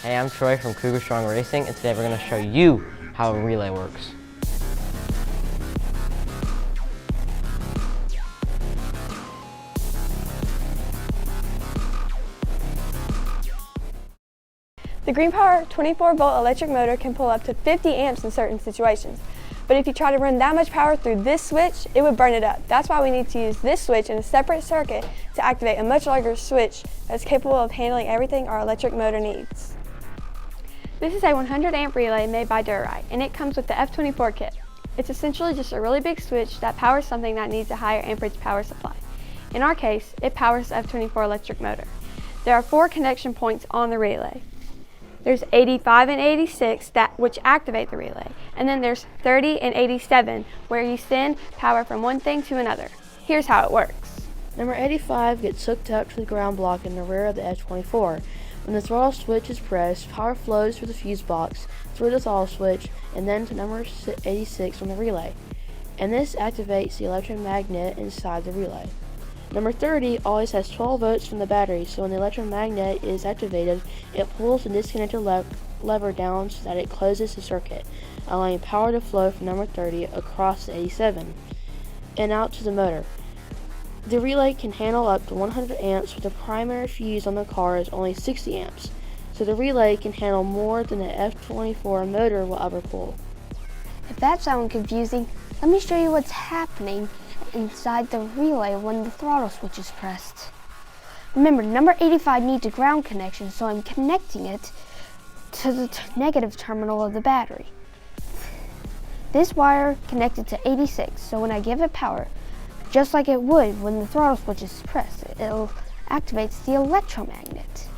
Hey, I'm Troy from Cougar Racing, and today we're going to show you how a relay works. The Green Power 24-volt electric motor can pull up to 50 amps in certain situations. But if you try to run that much power through this switch, it would burn it up. That's why we need to use this switch in a separate circuit to activate a much larger switch that's capable of handling everything our electric motor needs. This is a 100 amp relay made by Durite, and it comes with the F24 kit. It's essentially just a really big switch that powers something that needs a higher amperage power supply. In our case, it powers the F24 electric motor. There are 4 connection points on the relay. There's 85 and 86 which activate the relay, and then there's 30 and 87 where you send power from one thing to another. Here's how it works. Number 85 gets hooked up to the ground block in the rear of the F24. When the throttle switch is pressed, power flows through the fuse box, through the throttle switch, and then to number 86 on the relay. And this activates the electromagnet inside the relay. Number 30 always has 12 volts from the battery, so when the electromagnet is activated, it pulls the disconnected lever down so that it closes the circuit, allowing power to flow from number 30 across the 87 and out to the motor. The relay can handle up to 100 amps, but the primary fuse on the car is only 60 amps, so the relay can handle more than the F24 motor will ever pull. If that sounds confusing, let me show you what's happening inside the relay when the throttle switch is pressed. Remember, number 85 needs a ground connection, so I'm connecting it to the negative terminal of the battery. This wire connected to 86, so when I give it power, just like it would when the throttle switch is pressed, it activates the electromagnet.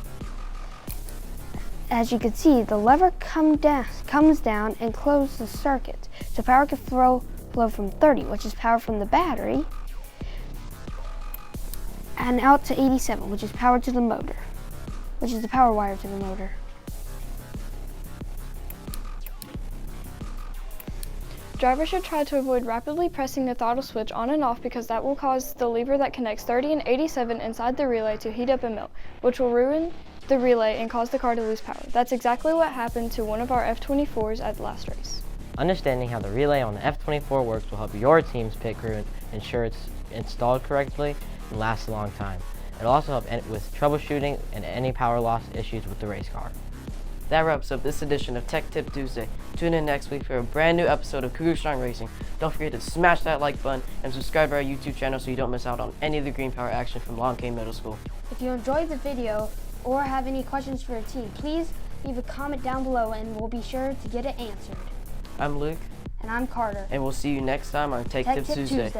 As you can see, the lever comes down and closes the circuit, so power can flow from 30, which is power from the battery, and out to 87, which is power to the motor, which is the power wire to the motor. Drivers should try to avoid rapidly pressing the throttle switch on and off because that will cause the lever that connects 30 and 87 inside the relay to heat up and melt, which will ruin the relay and cause the car to lose power. That's exactly what happened to one of our F24s at the last race. Understanding how the relay on the F24 works will help your team's pit crew ensure it's installed correctly and lasts a long time. It'll also help with troubleshooting and any power loss issues with the race car. That wraps up this edition of Tech Tip Tuesday. Tune in next week for a brand new episode of Cougar Strong Racing. Don't forget to smash that like button and subscribe to our YouTube channel so you don't miss out on any of the Green Power action from Long Cane Middle School. If you enjoyed the video or have any questions for your team, please leave a comment down below and we'll be sure to get it answered. I'm Luke. And I'm Carter. And we'll see you next time on Tech Tip Tuesday.